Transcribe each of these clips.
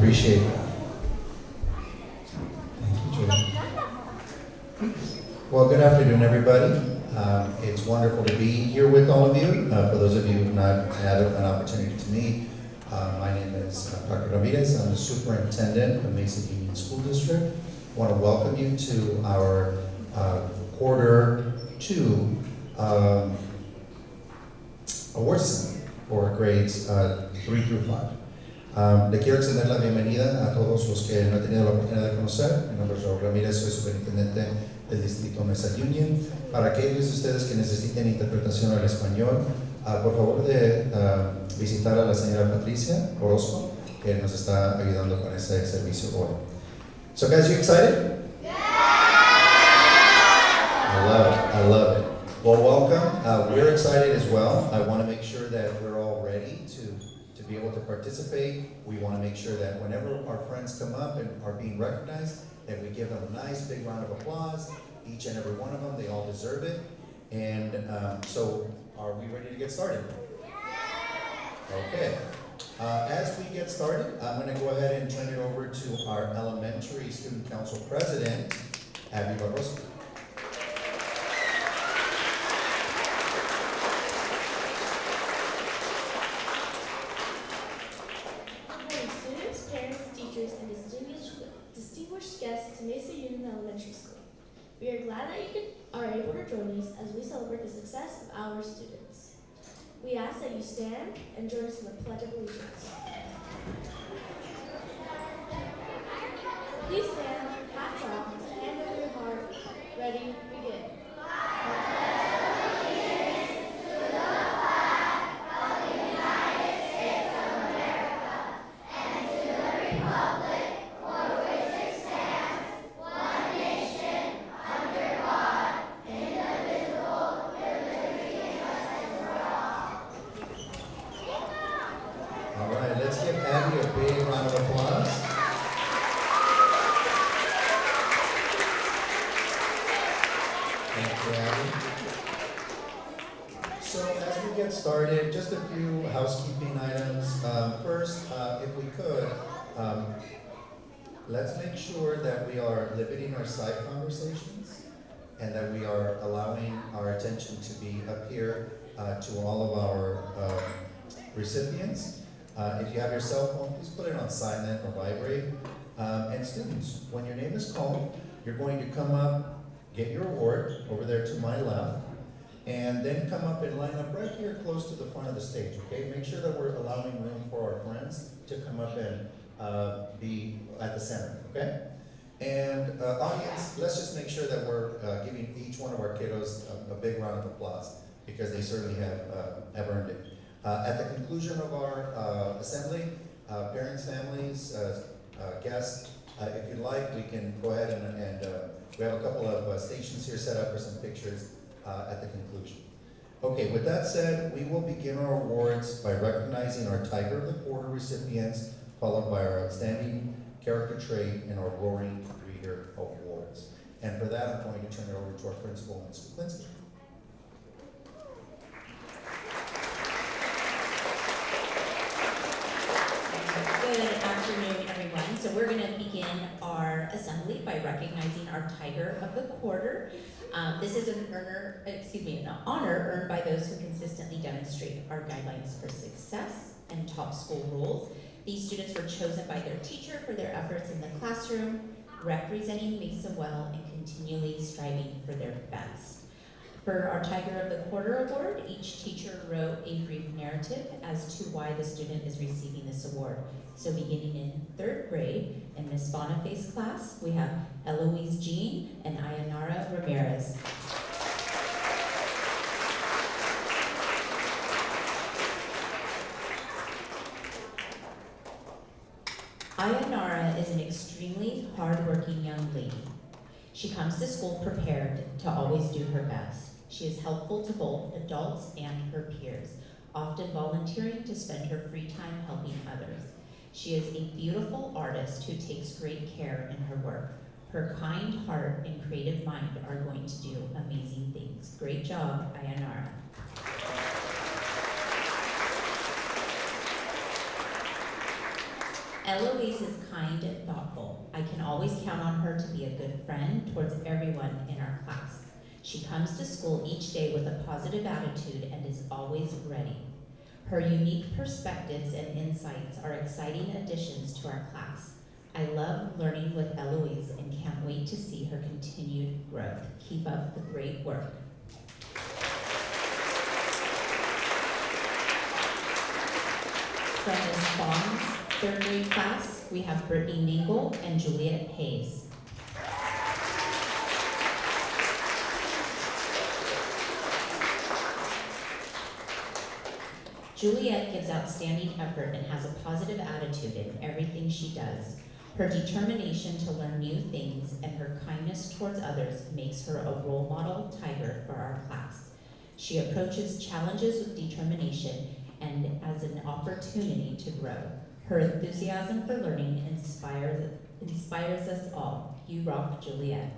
appreciate that. Thank you, Julie. Well, good afternoon, everybody. It's wonderful to be here with all of you. For those of you who have not had an opportunity to meet, my name is Dr. Ramirez. I'm the superintendent of Mesa Union School District. I want to welcome you to our quarter 2 awards ceremony for grades 3 through 5. Le quiero extender la bienvenida a todos los que no he tenido la oportunidad de conocer. Mi nombre es Raúl Ramírez, soy superintendente del Distrito Mesa Union. Para aquellos de ustedes que necesiten interpretación al español, por favor de visitar a la señora Patricia Orozco, que nos está ayudando con ese servicio hoy. So guys, you excited? Yeah! I love it. Well, welcome. We're excited as well. I want to make sure that we're all ready to be able to participate. We want to make sure that whenever our friends come up and are being recognized, that we give them a nice big round of applause. Each and every one of them, they all deserve it. And so, are we ready to get started? Okay. As we get started, I'm going to go ahead and turn it over to our Elementary Student Council President, Abby Barroso. Distinguished guests to Mesa Union Elementary School. We are glad that you are able to join us as we celebrate the success of our students. We ask that you stand and join us in the Pledge of Allegiance. Please stand, hats off, hand over your heart, ready, begin. Started, just a few housekeeping items. First, if we could, let's make sure that we are limiting our side conversations and that we are allowing our attention to be up here to all of our recipients. If you have your cell phone, please put it on silent or vibrate. And students, when your name is called, you're going to come up, get your award over there to my left, and then come up and line up right here close to the front of the stage, okay? Make sure that we're allowing room for our friends to come up and be at the center, okay? And audience, let's just make sure that we're giving each one of our kiddos a big round of applause because they certainly have earned it. At the conclusion of our assembly, parents, families, guests, if you'd like, we can go ahead and we have a couple of stations here set up for some pictures at the conclusion. Okay, with that said, we will begin our awards by recognizing our Tiger of the Quarter recipients, followed by our Outstanding Character Trait and our Roaring Reader Awards. And for that, I'm going to turn it over to our principal, Ms. Kuklinski. Good afternoon, everyone. So we're going to begin our assembly by recognizing our Tiger of the Quarter. This is an honor earned by those who consistently demonstrate our guidelines for success and top school rules. These students were chosen by their teacher for their efforts in the classroom, representing Mesa well and continually striving for their best. For our Tiger of the Quarter award, each teacher wrote a brief narrative as to why the student is receiving this award. So beginning in 3rd grade, in Ms. Bonifay's class, we have Eloise Jean and Ayanara Ramirez. Ayanara is an extremely hardworking young lady. She comes to school prepared to always do her best. She is helpful to both adults and her peers, often volunteering to spend her free time helping others. She is a beautiful artist who takes great care in her work. Her kind heart and creative mind are going to do amazing things. Great job, Ayanara. Eloise is kind and thoughtful. I can always count on her to be a good friend towards everyone in our class. She comes to school each day with a positive attitude and is always ready. Her unique perspectives and insights are exciting additions to our class. I love learning with Eloise and can't wait to see her continued growth. Keep up the great work. From Ms. Bond's third grade class, we have Brittany Mingle and Juliet Hayes. Juliet gives outstanding effort and has a positive attitude in everything she does. Her determination to learn new things and her kindness towards others makes her a role model tiger for our class. She approaches challenges with determination and as an opportunity to grow. Her enthusiasm for learning inspires us all. You rock, Juliet.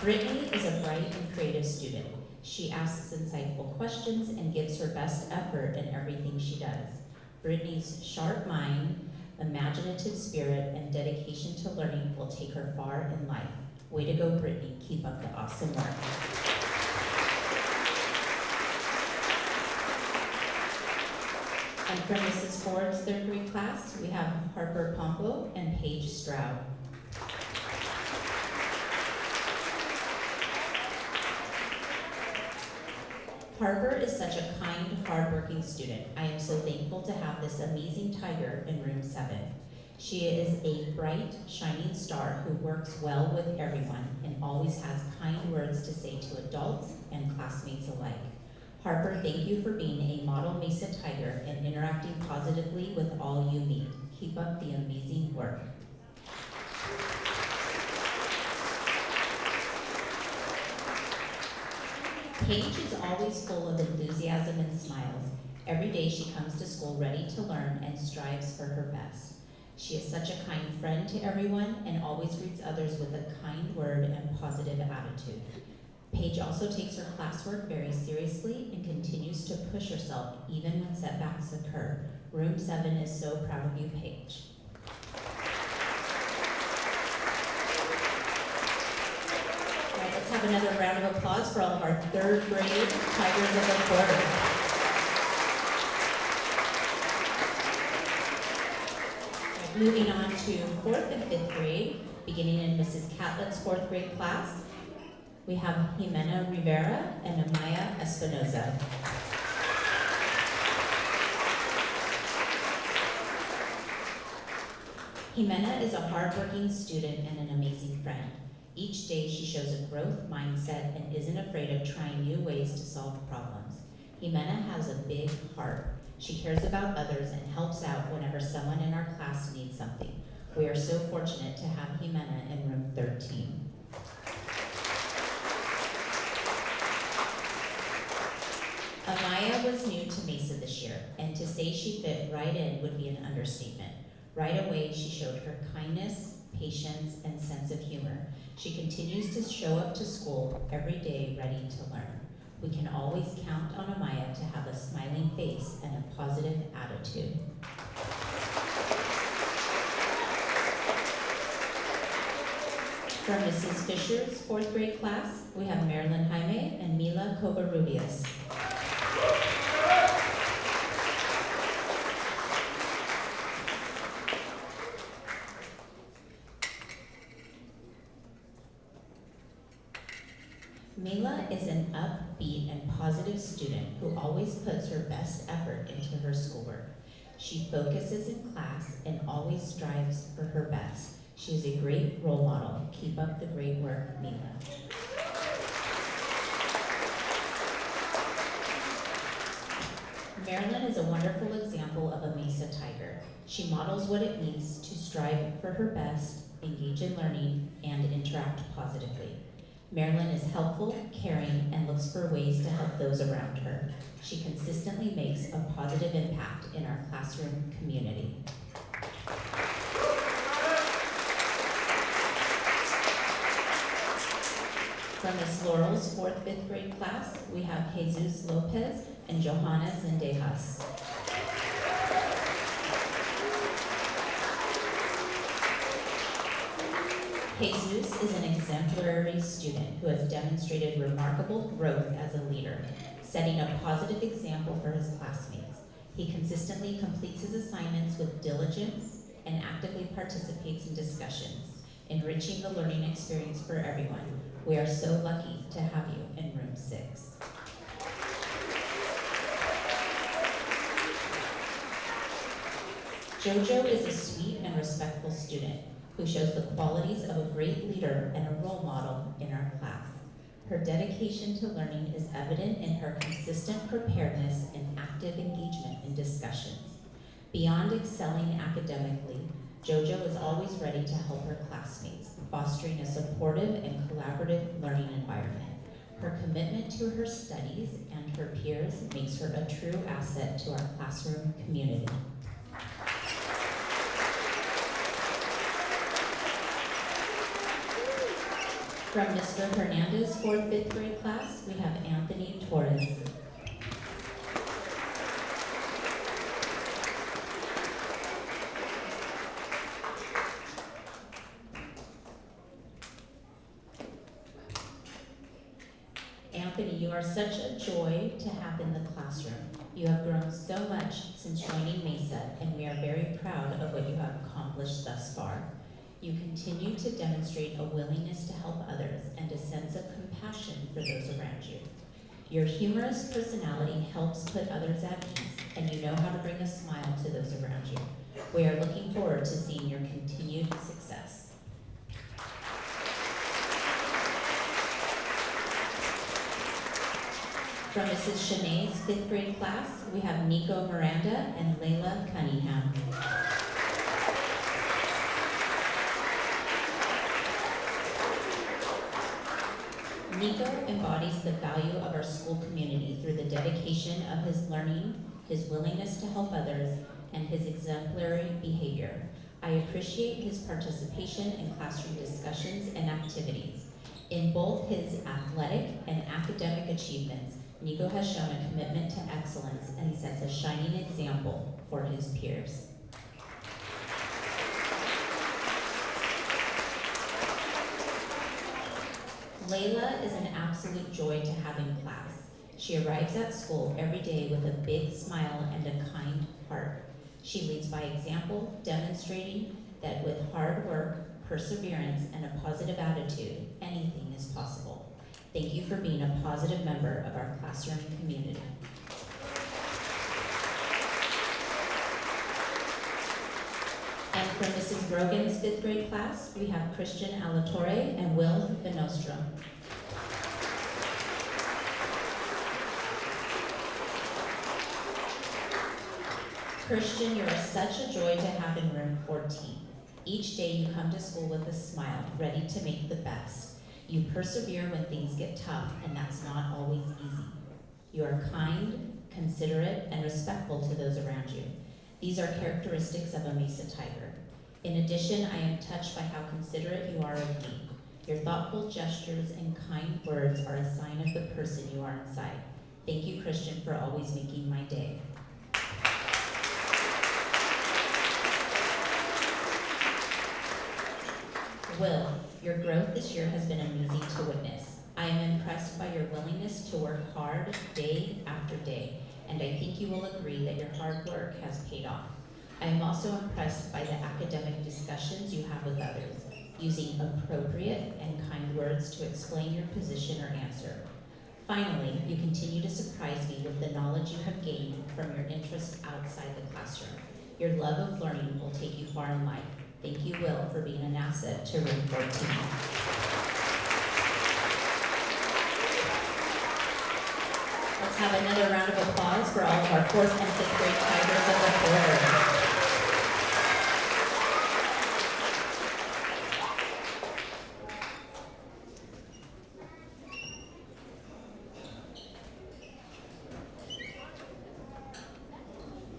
Brittany is a bright and creative student. She asks insightful questions and gives her best effort in everything she does. Brittany's sharp mind, imaginative spirit, and dedication to learning will take her far in life. Way to go, Brittany. Keep up the awesome work. And from Mrs. Ford's third grade class, we have Harper Pompo and Paige Stroud. Harper is such a kind, hardworking student. I am so thankful to have this amazing tiger in room 7. She is a bright, shining star who works well with everyone and always has kind words to say to adults and classmates alike. Harper, thank you for being a model Mesa Tiger and interacting positively with all you meet. Keep up the amazing work. Paige is always full of enthusiasm and smiles. Every day she comes to school ready to learn and strives for her best. She is such a kind friend to everyone and always greets others with a kind word and positive attitude. Paige also takes her classwork very seriously and continues to push herself even when setbacks occur. Room 7 is so proud of you, Paige. All right, let's have another round of applause for all of our third grade Tigers of the Quarter. Moving on to 4th and 5th grade, beginning in Mrs. Catlett's 4th grade class, we have Jimena Rivera and Amaya Espinoza. Jimena is a hardworking student and an amazing friend. Each day she shows a growth mindset and isn't afraid of trying new ways to solve problems. Jimena has a big heart. She cares about others and helps out whenever someone in our class needs something. We are so fortunate to have Jimena in room 13. Amaya was new to Mesa this year, and to say she fit right in would be an understatement. Right away, she showed her kindness, patience, and sense of humor. She continues to show up to school every day ready to learn. We can always count on Amaya to have a smiling face and a positive attitude. From Mrs. Fisher's 4th grade class, we have Marilyn Jaime and Mila Covarrubias. Mila is an upbeat and positive student who always puts her best effort into her schoolwork. She focuses in class and always strives for her best. She is a great role model. Keep up the great work, Mila. Marilyn is a wonderful example of a Mesa Tiger. She models what it means to strive for her best, engage in learning, and interact positively. Marilyn is helpful, caring, and looks for ways to help those around her. She consistently makes a positive impact in our classroom community. From Miss Laurel's 4th, 5th grade class, we have Jesus Lopez and Johanna Zendejas. Jesus is an exemplary student who has demonstrated remarkable growth as a leader, setting a positive example for his classmates. He consistently completes his assignments with diligence and actively participates in discussions, enriching the learning experience for everyone. We are so lucky to have you in room 6. JoJo is a sweet and respectful student who shows the qualities of a great leader and a role model in our class. Her dedication to learning is evident in her consistent preparedness and active engagement in discussions. Beyond excelling academically, JoJo is always ready to help her classmates, fostering a supportive and collaborative learning environment. Her commitment to her studies and her peers makes her a true asset to our classroom community. From Mr. Hernandez's 4th, 5th grade class, we have Anthony Torres. Anthony, you are such a joy to have in the classroom. You have grown so much since joining Mesa, and we are very proud of what you have accomplished thus far. You continue to demonstrate a willingness to help others and a sense of compassion for those around you. Your humorous personality helps put others at ease, and you know how to bring a smile to those around you. We are looking forward to seeing your continued success. From Mrs. Shanae's 5th grade class, we have Nico Miranda and Layla Cunningham. Nico embodies the value of our school community through the dedication of his learning, his willingness to help others, and his exemplary behavior. I appreciate his participation in classroom discussions and activities. In both his athletic and academic achievements, Nico has shown a commitment to excellence and sets a shining example for his peers. Layla is an absolute joy to have in class. She arrives at school every day with a big smile and a kind heart. She leads by example, demonstrating that with hard work, perseverance, and a positive attitude, anything is possible. Thank you for being a positive member of our classroom community. And from Mrs. Brogan's 5th grade class, we have Christian Alatorre and Will Venostra. Christian, you are such a joy to have in room 14. Each day you come to school with a smile, ready to make the best. You persevere when things get tough, and that's not always easy. You are kind, considerate, and respectful to those around you. These are characteristics of a Mesa Tiger. In addition, I am touched by how considerate you are of me. Your thoughtful gestures and kind words are a sign of the person you are inside. Thank you, Christian, for always making my day. Will, your growth this year has been amazing to witness. I am impressed by your willingness to work hard day after day, and I think you will agree that your hard work has paid off. I am also impressed by the academic discussions you have with others, using appropriate and kind words to explain your position or answer. Finally, you continue to surprise me with the knowledge you have gained from your interests outside the classroom. Your love of learning will take you far in life. Thank you, Will, for being an asset to room 14. Let's have another round of applause for all of our 4th and 5th grade Tigers of the quarter.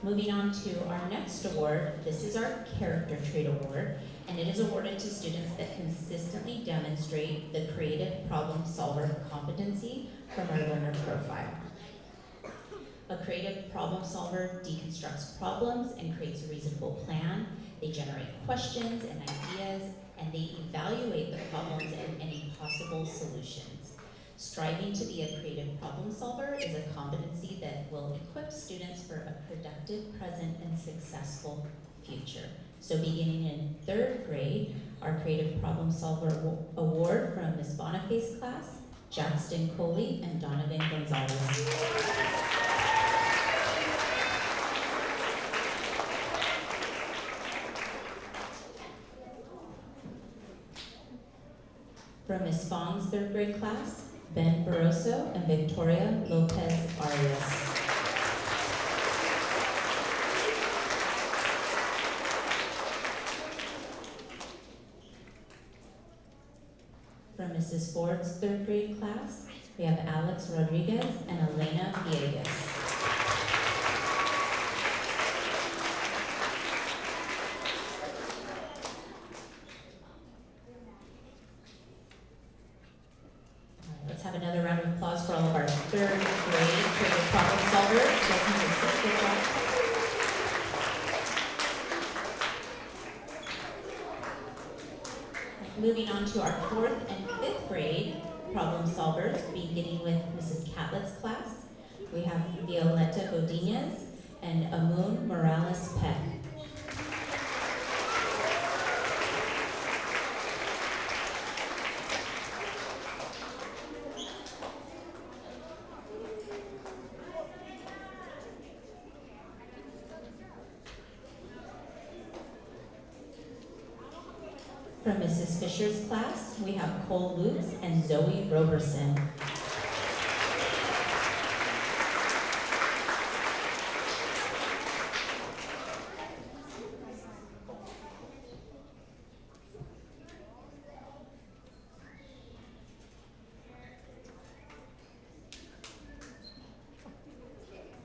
Moving on to our next award, this is our Character Trait Award, and it is awarded to students that consistently demonstrate the creative problem solver competency from our learner profile. A creative problem solver deconstructs problems and creates a reasonable plan. They generate questions and ideas, and they evaluate the problems and any possible solutions. Striving to be a creative problem solver is a competency that will equip students for a productive present and successful future. So beginning in 3rd grade, our Creative Problem Solver Award from Ms. Boniface's class, Jackson Coley and Donovan Gonzalez. From Ms. Fong's 3rd grade class, Ben Barroso and Victoria Lopez Arias. From Mrs. Ford's 3rd grade class, we have Alex Rodriguez and Elena Villegas. Let's have another round of applause for all of our 3rd grade creative problem solvers. Let's have a 6th grade class. Moving on to our 4th and 5th grade problem solvers, beginning with Mrs. Catlett's class. We have Violeta Godinez and Amun Morales Peck. From Mrs. Fisher's class, we have Cole Lutz and Zoe Roberson.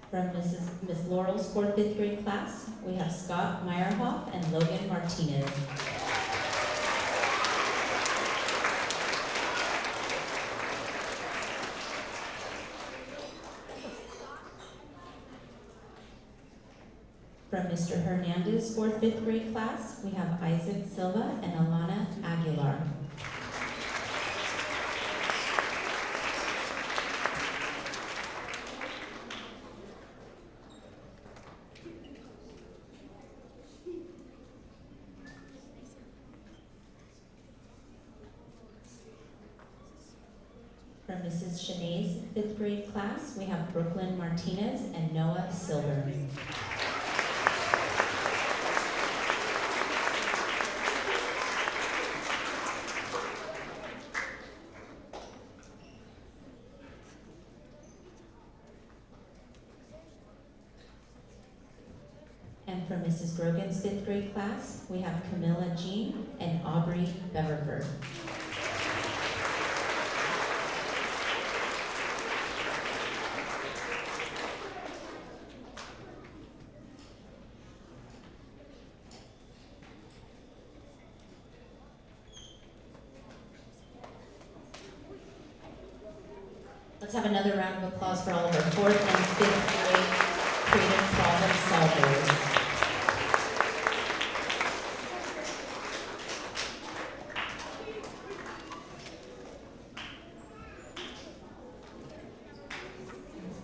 From Miss Laurel's 4th, 5th grade class, we have Scott Meyerhoff and Logan Martinez. From Mr. Hernandez's 4th, 5th grade class, we have Isaac Silva and Alana Aguilar. From Mrs. Shanae's 5th grade class, we have Brooklyn Martinez and Noah Silver. And from Mrs. Grogan's 5th grade class, we have Camilla Jean and Aubrey Beverford. Let's have another round of applause for all of our 4th and 5th grade creative problem solvers.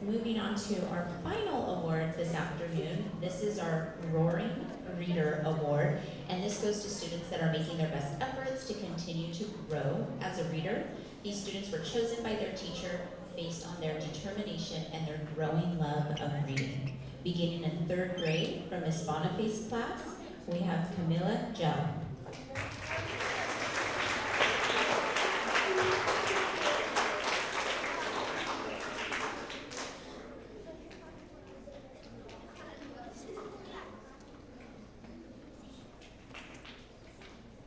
Moving on to our final award this afternoon. This is our Roaring Reader Award, and this goes to students that are making their best efforts to continue to grow as a reader. These students were chosen by their teacher based on their determination and their growing love of reading. Beginning in 3rd grade, from Ms. Boniface's class, we have Camilla Gell.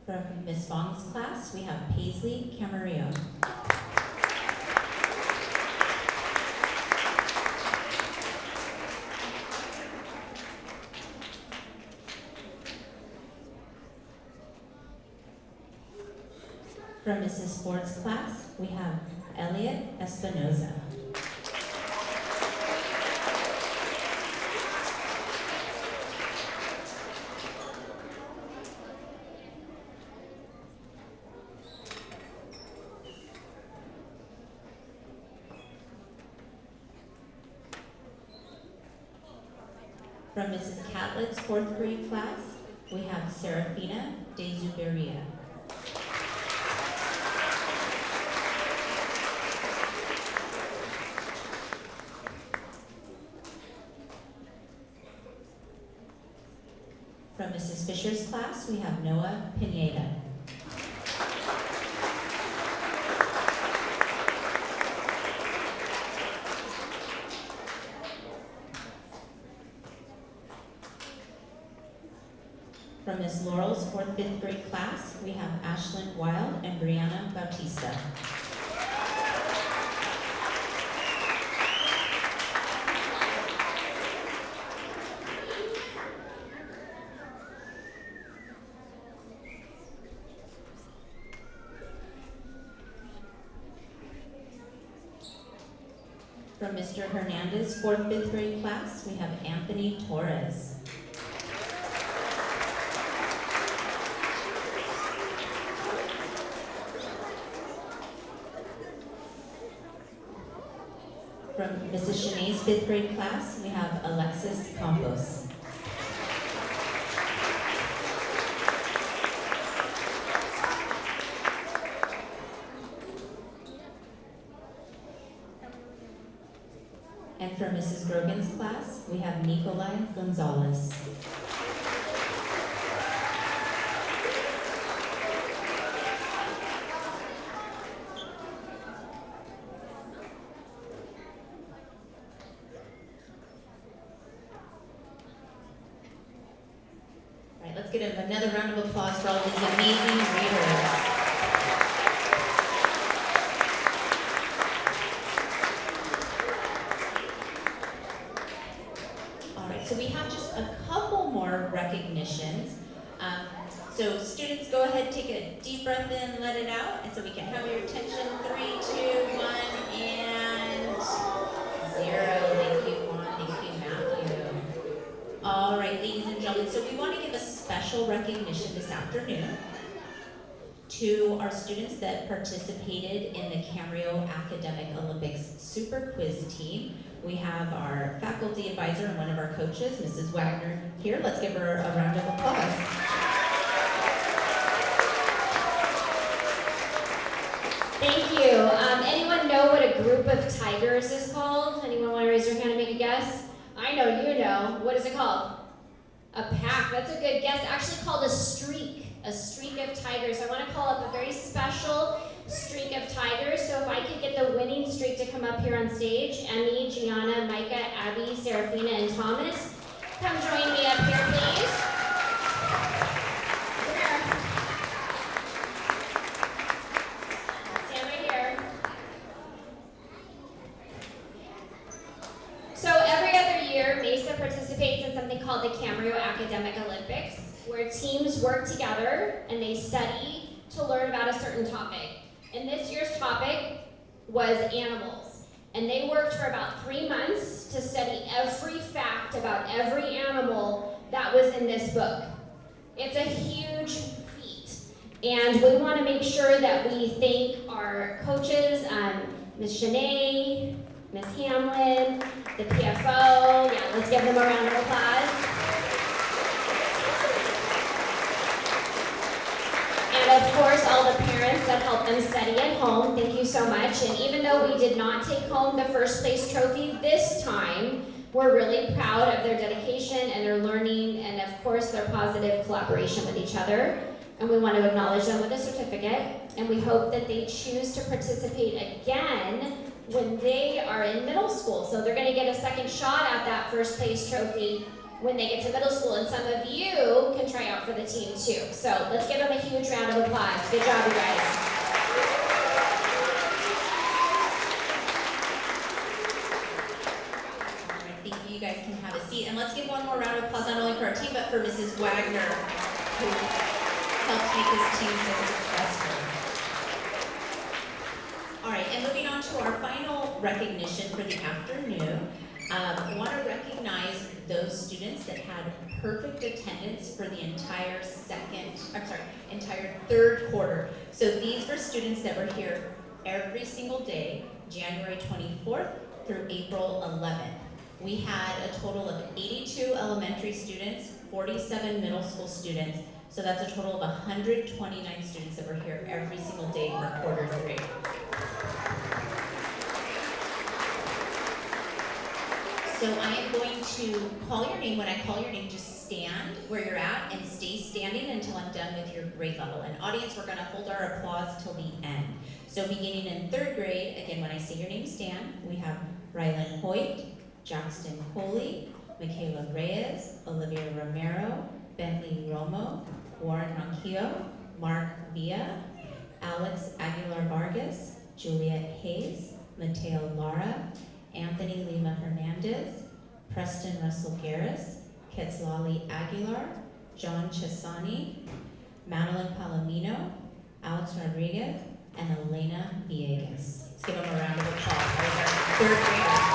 From Ms. Fong's class, we have Paisley Camarillo. From Mrs. Ford's class, we have Elliot Espinoza. From Mrs. Catlett's 4th grade class, we have Serafina De Zuberia. From Mrs. Fisher's class, we have Noah Pineda. From Miss Laurel's 4th, 5th grade class, we have Ashlyn Wild and Brianna Bautista. From Mr. Hernandez's 4th, 5th grade class, we have Anthony Torres. From Mrs. Shanae's 5th grade class, we have Alexis Campos. And from Mrs. Grogan's class, we have Nikolai Gonzalez. All right, let's get another round of applause for all of these amazing readers. So we have just a couple more recognitions. So students, go ahead, take a deep breath in, let it out, and so we can have your attention. 3, 2, 1, and 0. Thank you, Juan. Thank you, Matthew. All right, ladies and gentlemen, so we want to give a special recognition this afternoon to our students that participated in the Camarillo Academic Olympics Super Quiz team. We have our faculty advisor and one of our coaches, Mrs. Wagner, here. Let's give her a round of applause. Thank you. Anyone know what a group of tigers is called? Anyone want to raise their hand and make a guess? I know you know. What is it called? A pack. That's a good guess. Actually called a streak. A streak of tigers. I want to call up a very special streak of tigers. So if I could get the winning streak to come up here on stage. Emmy, Gianna, Micah, Abby, Serafina, and Thomas. Come join me up here, please. Stand right here. So every other year, Mesa participates in something called the Camarillo Academic Olympics, where teams work together and they study to learn about a certain topic. And this year's topic was animals. And they worked for about 3 months to study every fact about every animal that was in this book. It's a huge feat. And we want to make sure that we thank our coaches, Ms. Shanae, Ms. Hamlin, the PFO. Yeah, let's give them a round of applause. And of course, all the parents that helped them study at home, thank you so much. And even though we did not take home the first place trophy this time, we're really proud of their dedication and their learning and of course their positive collaboration with each other. And we want to acknowledge them with a certificate. And we hope that they choose to participate again when they are in middle school. So they're going to get a second shot at that first place trophy when they get to middle school, and some of you can try out for the team too. So let's give them a huge round of applause. Good job, you guys. All right, thank you. You guys can have a seat. And let's give one more round of applause, not only for our team, but for Mrs. Wagner, who helped make this team so successful. All right, and moving on to our final recognition for the afternoon. I want to recognize those students that had perfect attendance for the entire third quarter. So these were students that were here every single day, January 24th through April 11th. We had a total of 82 elementary students, 47 middle school students, so that's a total of 129 students that were here every single day for quarter 3. So I am going to call your name. When I call your name, just stand where you're at and stay standing until I'm done with your grade level. And audience, we're gonna hold our applause till the end. So beginning in 3rd grade, again, when I say your name, stand. We have Rylan Hoyt, Jackson Coley, Michaela Reyes, Olivia Romero, Bentley Romo, Warren Ronquillo, Mark Villa, Alex Aguilar Vargas, Juliet Hayes, Mateo Lara, Anthony Lima Hernandez, Preston Russell Garris, Quetzalali Aguilar, John Chesani, Madeline Palomino, Alex Rodriguez, and Elena Villegas. Let's give them a round of applause. Those are 3rd graders.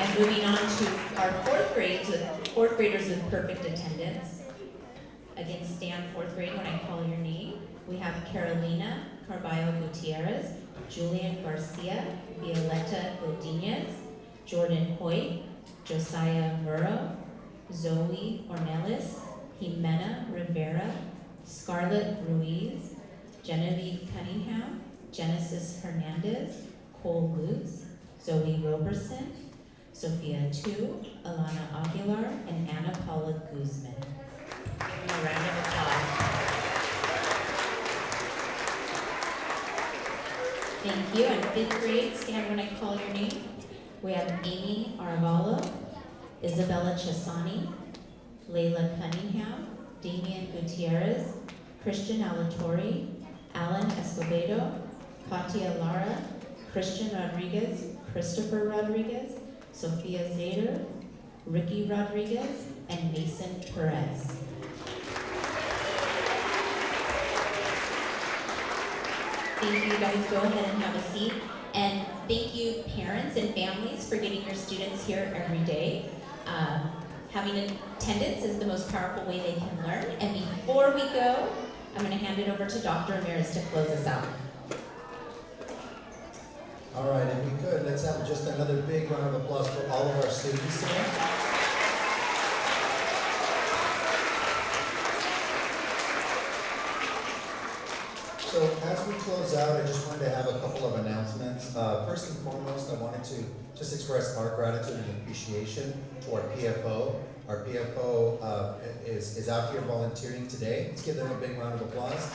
And moving on to our 4th graders with perfect attendance. Again, stand 4th grade when I call your name. We have Carolina Carballo Gutierrez, Julian Garcia, Violeta Godinez, Jordan Hoyt, Josiah Murrow, Zoe Ornelas, Jimena Rivera, Scarlett Ruiz, Genevieve Cunningham, Genesis Hernandez, Cole Lutz, Zoe Roberson, Sophia Tu, Alana Aguilar, and Anna Paula Guzman. Give them a round of applause. Thank you. And 5th grade, stand when I call your name. We have Amy Arvalo, Isabella Chesani, Layla Cunningham, Damian Gutierrez, Christian Alatorre, Alan Escobedo, Katia Lara, Christian Rodriguez, Christopher Rodriguez, Sophia Zader, Ricky Rodriguez, and Mason Perez. Thank you, guys. Go ahead and have a seat. And thank you, parents and families, for getting your students here every day. Having attendance is the most powerful way they can learn. And before we go, I'm going to hand it over to Dr. Ramirez to close us out. All right, if we could, let's have just another big round of applause for all of our students today. So as we close out, I just wanted to have a couple of announcements. First and foremost, I wanted to just express our gratitude and appreciation to our PFO. Our PFO is out here volunteering today. Let's give them a big round of applause.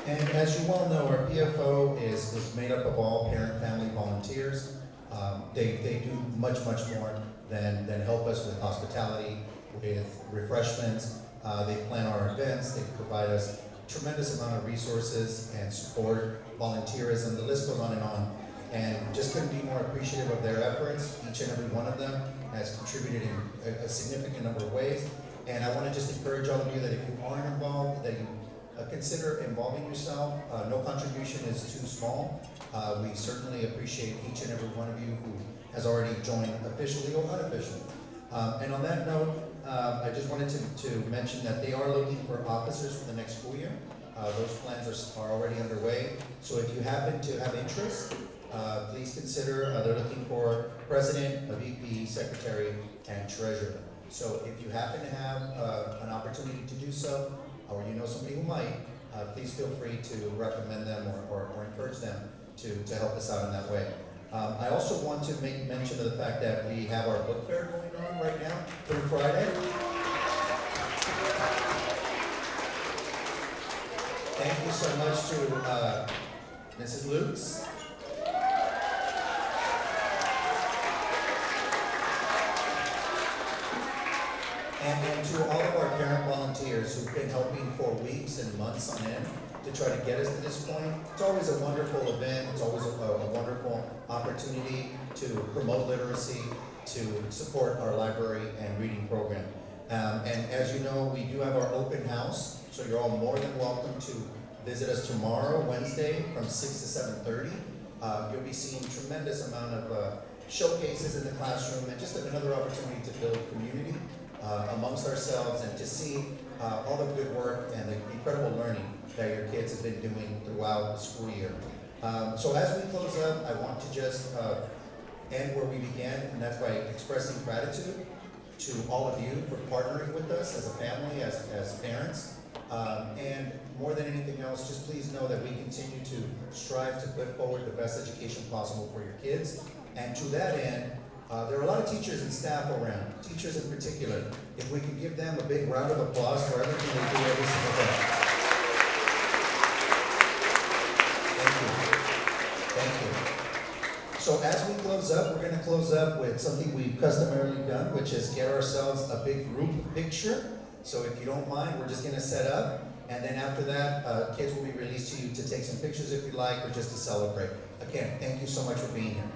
And as you well know, our PFO is made up of all parent-family volunteers. They do much more than help us with hospitality, with refreshments. They plan our events. They provide us a tremendous amount of resources and support, volunteerism. The list goes on. And just couldn't be more appreciative of their efforts. Each and every one of them has contributed in a significant number of ways. And I want to just encourage all of you that if you aren't involved, that you consider involving yourself. No contribution is too small. We certainly appreciate each and every one of you who has already joined officially or unofficially. And on that note, I just wanted to mention that they are looking for officers for the next school year. Those plans are already underway. So if you happen to have interest, please consider, they're looking for president, a VP, secretary, and treasurer. So if you happen to have an opportunity to do so, or you know somebody who might, please feel free to recommend them or encourage them to help us out in that way. I also want to make mention of the fact that we have our book fair going on right now through Friday. Thank you so much to Mrs. Lutz. And to all of our parent volunteers who've been helping for weeks and months on end to try to get us to this point. It's always a wonderful event. It's always a wonderful opportunity to promote literacy, to support our library and reading program. And as you know, we do have our open house, so you're all more than welcome to visit us tomorrow, Wednesday, from 6 to 7:30. You'll be seeing tremendous amount of showcases in the classroom and just another opportunity to build community amongst ourselves and to see all the good work and the incredible learning that your kids have been doing throughout the school year. So as we close up, I want to just end where we began, and that's by expressing gratitude to all of you for partnering with us as a family, as parents. And more than anything else, just please know that we continue to strive to put forward the best education possible for your kids. And to that end, there are a lot of teachers and staff around, teachers in particular. If we can give them a big round of applause for everything they do every single day. Thank you. Thank you. So as we close up, we're going to close up with something we've customarily done, which is get ourselves a big group picture. So if you don't mind, we're just going to set up, and then after that, kids will be released to you to take some pictures if you like, or just to celebrate. Again, thank you so much for being here.